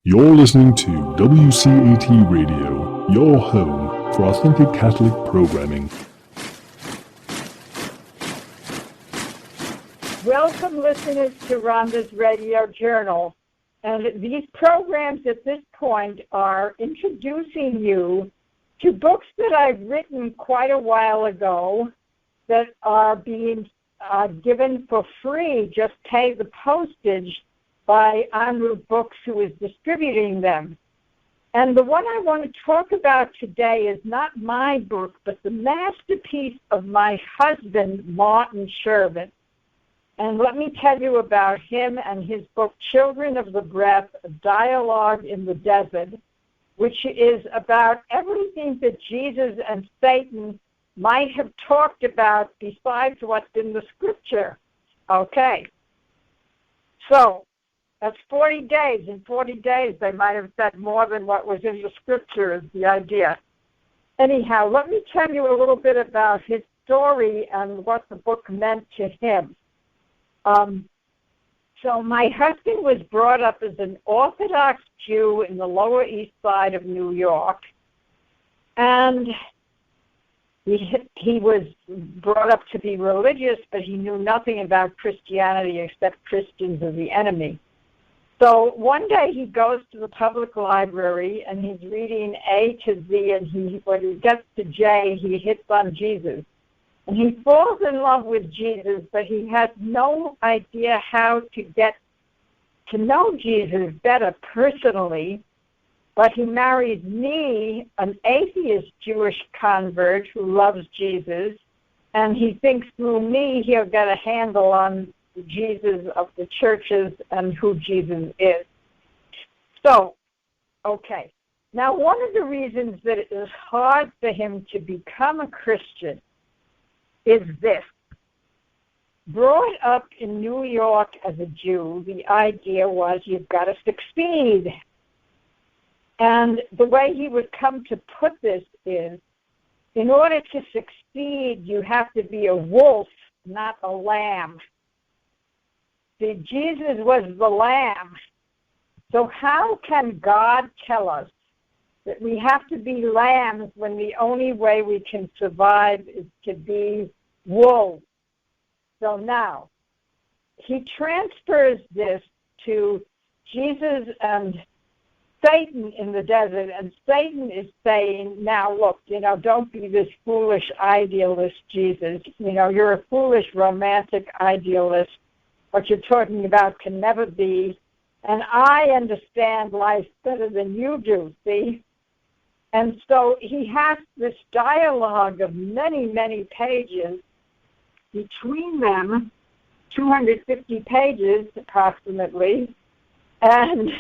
You're listening to WCAT Radio, your home for authentic Catholic programming. Welcome, listeners, to Ronda's Radio Journal. And these programs at this point are introducing you to books that I've written quite a while ago that are being given for free. Just pay the postage by En route Books, who is distributing them. And the one I want to talk about today is not my book, but the masterpiece of my husband, Martin Chervin. And let me tell you about him and his book, Children of the Breath, A Dialogue in the Desert, which is about everything that Jesus and Satan might have talked about besides what's in the scripture. Okay. So, that's 40 days. In 40 days, they might have said more than what was in the scripture is the idea. Anyhow, let me tell you a little bit about his story and what the book meant to him. So my husband was brought up as an Orthodox Jew in the Lower East Side of New York, and he was brought up to be religious, but he knew nothing about Christianity except Christians are the enemy. So one day he goes to the public library and he's reading A to Z, and when he gets to J, he hits on Jesus. And he falls in love with Jesus, but he has no idea how to get to know Jesus better personally. But he marries me, an atheist Jewish convert who loves Jesus, and he thinks through me he'll get a handle on the Jesus of the churches and who Jesus is. So, okay. Now, one of the reasons that it is hard for him to become a Christian is this. Brought up in New York as a Jew, the idea was you've got to succeed. And the way he would come to put this is, in order to succeed, you have to be a wolf, not a lamb. See, Jesus was the lamb. So how can God tell us that we have to be lambs when the only way we can survive is to be wolves? So now, he transfers this to Jesus and Satan in the desert, and Satan is saying, now look, don't be this foolish idealist, Jesus. You're a foolish romantic idealist. What you're talking about can never be, and I understand life better than you do, see? And so he has this dialogue of many, many pages. Between them, 250 pages approximately, and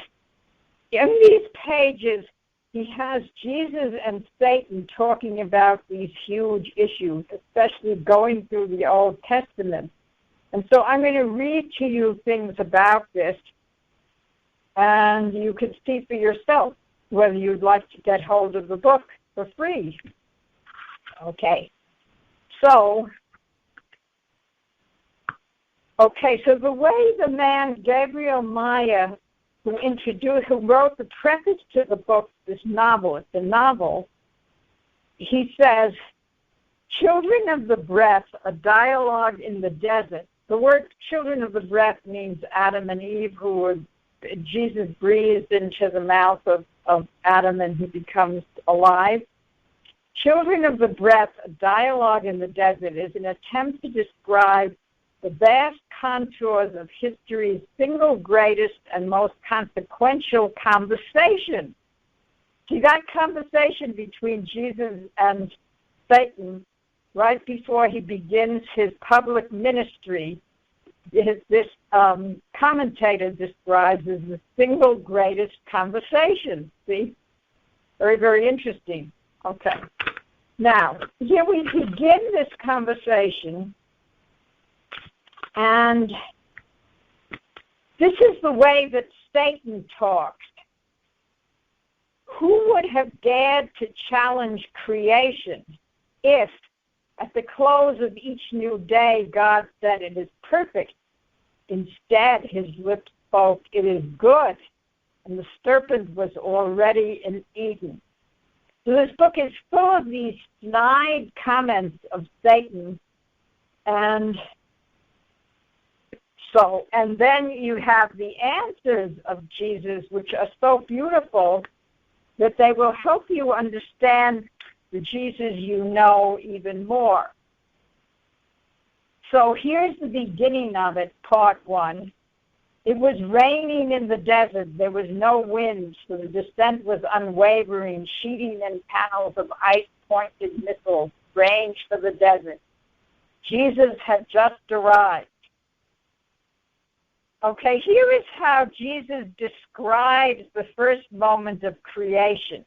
in these pages, he has Jesus and Satan talking about these huge issues, especially going through the Old Testament. And so I'm going to read to you things about this, and you can see for yourself whether you'd like to get hold of the book for free. Okay. So the way the man Gabriel Maya, who wrote the preface to the book, it's a novel, he says, Children of the Breath, a dialogue in the desert. The word children of the breath means Adam and Eve, Jesus breathed into the mouth of Adam and he becomes alive. Children of the Breath, a dialogue in the desert, is an attempt to describe the vast contours of history's single greatest and most consequential conversation. See, that conversation between Jesus and Satan right before he begins his public ministry, this commentator describes as the single greatest conversation. See? Very, very interesting. Okay. Now, here we begin this conversation, and this is the way that Satan talks. Who would have dared to challenge creation if, at the close of each new day, God said it is perfect? Instead, his lips spoke, it is good. and the serpent was already in Eden. So this book is full of these snide comments of Satan, and then you have the answers of Jesus, which are so beautiful that they will help you understand the Jesus you know even more. So here's the beginning of it, part 1. It was raining in the desert. There was no wind, so the descent was unwavering. Sheeting and panels of ice-pointed missiles ranged for the desert. Jesus had just arrived. Okay, here is how Jesus describes the first moment of creation.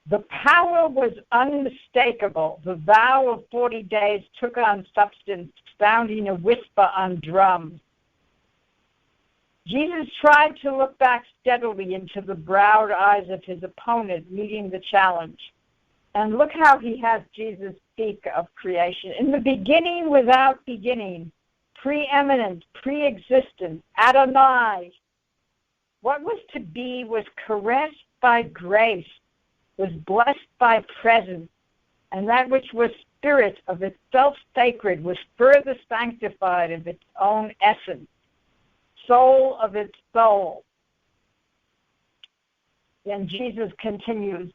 The power was unmistakable. The vow of 40 days took on substance, sounding a whisper on drums. Jesus tried to look back steadily into the browed eyes of his opponent, meeting the challenge. And look how he has Jesus speak of creation. In the beginning, without beginning, preeminent, pre-existent, Adonai. What was to be was caressed by grace, was blessed by presence, and that which was spirit of itself sacred was further sanctified of its own essence, soul of its soul. Then Jesus continues,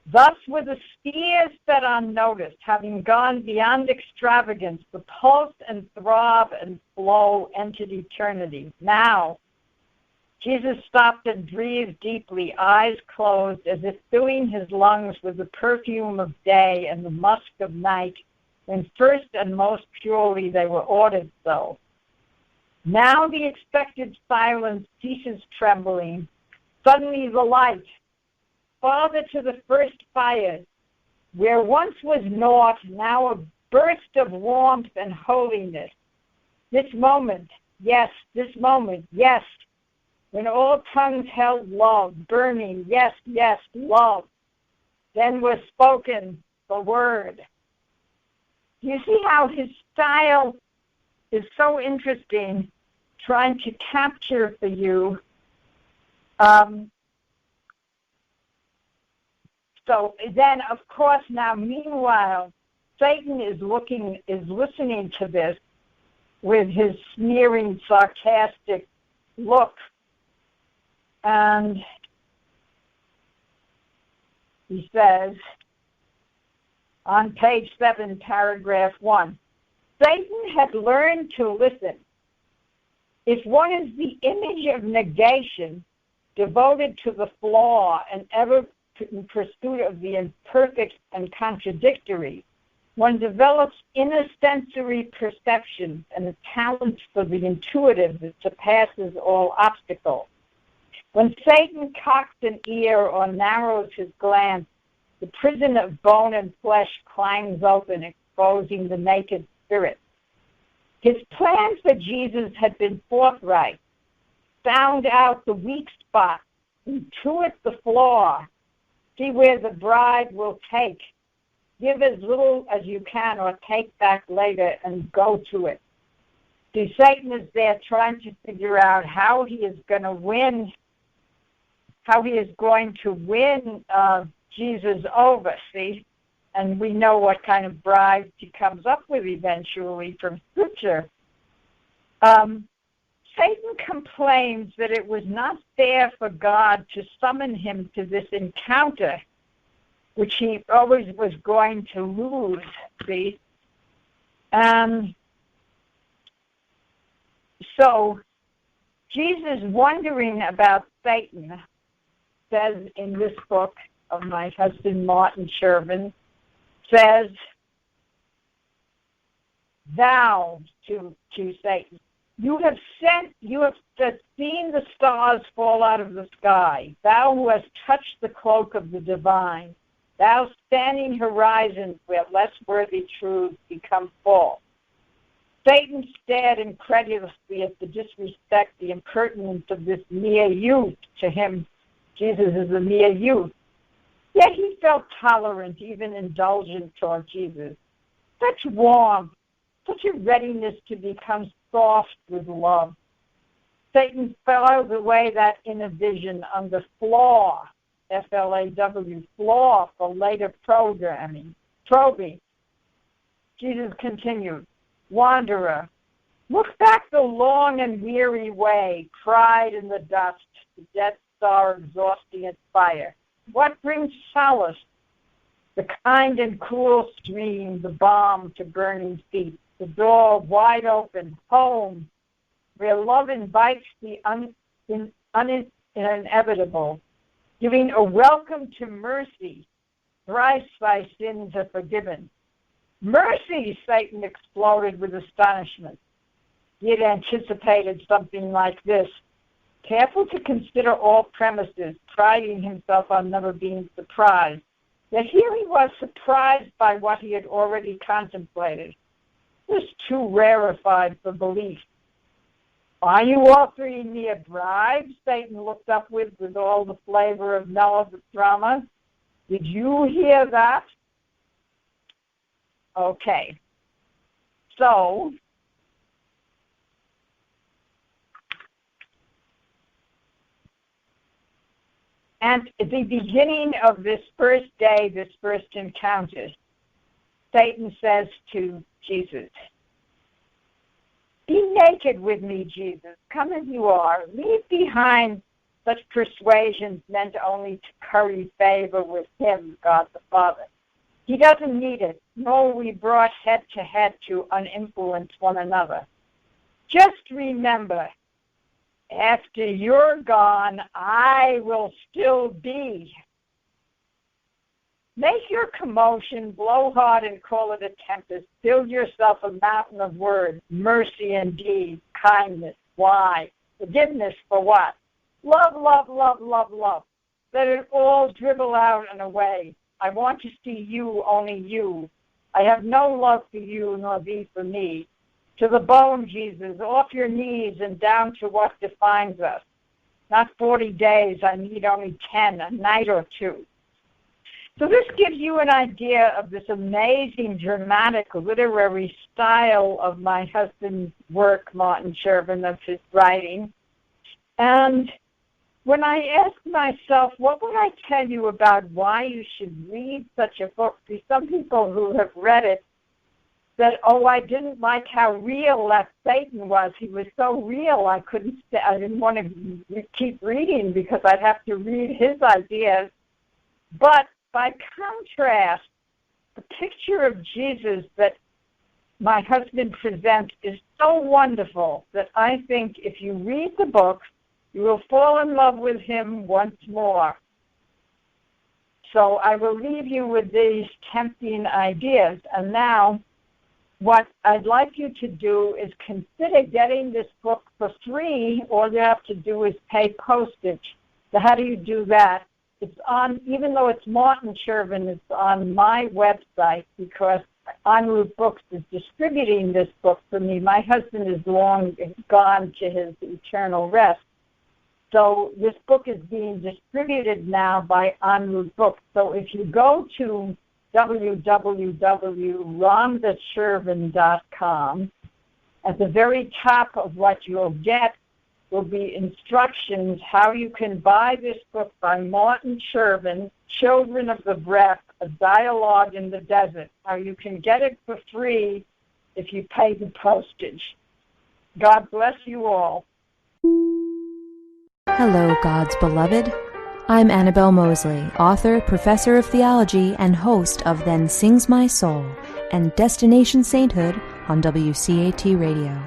thus were the spheres set on notice, having gone beyond extravagance, the pulse and throb and flow entered eternity. Now, Jesus stopped and breathed deeply, eyes closed, as if filling his lungs with the perfume of day and the musk of night, when first and most purely they were ordered so. Now the expected silence ceases trembling. Suddenly the light, farther to the first fires, where once was naught, now a burst of warmth and holiness. This moment, yes, when all tongues held love, burning, yes, love, then was spoken the word. You see how his style is so interesting, trying to capture for you. So then, of course, now, meanwhile, Satan is listening to this with his sneering, sarcastic look. And he says, on page 7, paragraph 1, Satan had learned to listen. If one is the image of negation, devoted to the flaw and ever in pursuit of the imperfect and contradictory, one develops inner sensory perceptions and a talent for the intuitive that surpasses all obstacles. When Satan cocks an ear or narrows his glance, the prison of bone and flesh climbs open, exposing the naked spirit. His plan for Jesus had been forthright. Found out the weak spot, intuit the flaw, see where the bride will take. Give as little as you can or take back later and go to it. See, Satan is there trying to figure out how he is going to win Jesus over, see? And we know what kind of bride he comes up with eventually from Scripture. Satan complains that it was not fair for God to summon him to this encounter, which he always was going to lose, see? So Jesus, wondering about Satan, says in this book of my husband Martin Chervin, says, thou, to Satan, you have seen the stars fall out of the sky, thou who hast touched the cloak of the divine, thou spanning horizons where less worthy truths become false. Satan stared incredulously at the disrespect, the impertinence of this mere youth. To him, Jesus is a mere youth. Yet he felt tolerant, even indulgent toward Jesus. Such warmth, such a readiness to become soft with love. Satan files away that inner vision under flaw, F-L-A-W, flaw for later probing. Jesus continued, wanderer, look back the long and weary way, pride in the dust, the Death Star exhausting its fire. What brings solace? The kind and cool stream, the balm to burning feet, the door wide open, home, where love invites the inevitable, giving a welcome to mercy. Thrice thy sins are forgiven. Mercy, Satan exploded with astonishment. He had anticipated something like this. Careful to consider all premises, priding himself on never being surprised. Yet here he was surprised by what he had already contemplated. It was too rarefied for belief. Are you offering me a bribe? Satan looked up with all the flavor of melodrama. Did you hear that? Okay. So, and at the beginning of this first day, this first encounter, Satan says to Jesus, be naked with me, Jesus. Come as you are. Leave behind such persuasions meant only to curry favor with him, God the Father. He doesn't need it, nor we brought head to head to uninfluence one another. Just remember, after you're gone, I will still be. Make your commotion, blow hard and call it a tempest. Build yourself a mountain of words, mercy indeed, kindness. Why? Forgiveness for what? Love, love, love, love, love. Let it all dribble out and away. I want to see you, only you. I have no love for you, nor thee for me. To the bone, Jesus, off your knees and down to what defines us. Not 40 days, I need only 10, a night or two. So this gives you an idea of this amazing, dramatic, literary style of my husband's work, Martin Chervin, of his writing. And when I asked myself, what would I tell you about why you should read such a book? See, some people who have read it said, oh, I didn't like how real that Satan was. He was so real, I didn't want to keep reading because I'd have to read his ideas. But by contrast, the picture of Jesus that my husband presents is so wonderful that I think if you read the book, you will fall in love with him once more. So I will leave you with these tempting ideas. And now, what I'd like you to do is consider getting this book for free. All you have to do is pay postage. So how do you do that? It's on, even though it's Martin Chervin, it's on my website because En route Books is distributing this book for me. My husband is long gone to his eternal rest. So this book is being distributed now by En route Books. So if you go to www.rondachervin.com, at the very top of what you'll get will be instructions how you can buy this book by Martin Chervin, Children of the Breath, A Dialogue in the Desert. How you can get it for free if you pay the postage. God bless you all. Hello, God's beloved. I'm Annabelle Mosley, author, professor of theology, and host of Then Sings My Soul and Destination Sainthood on WCAT Radio.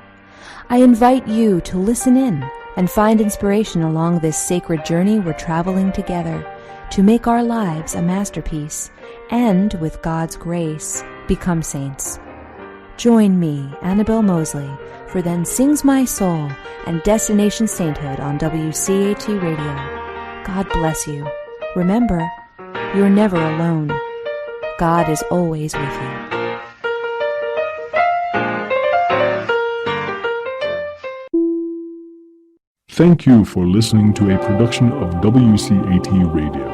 I invite you to listen in and find inspiration along this sacred journey we're traveling together to make our lives a masterpiece and, with God's grace, become saints. Join me, Annabelle Mosley, for Then Sings My Soul and Destination Sainthood on WCAT Radio. God bless you. Remember, you're never alone. God is always with you. Thank you for listening to a production of WCAT Radio.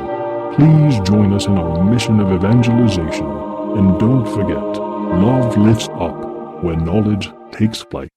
Please join us in our mission of evangelization. And don't forget, love lifts up when knowledge takes flight.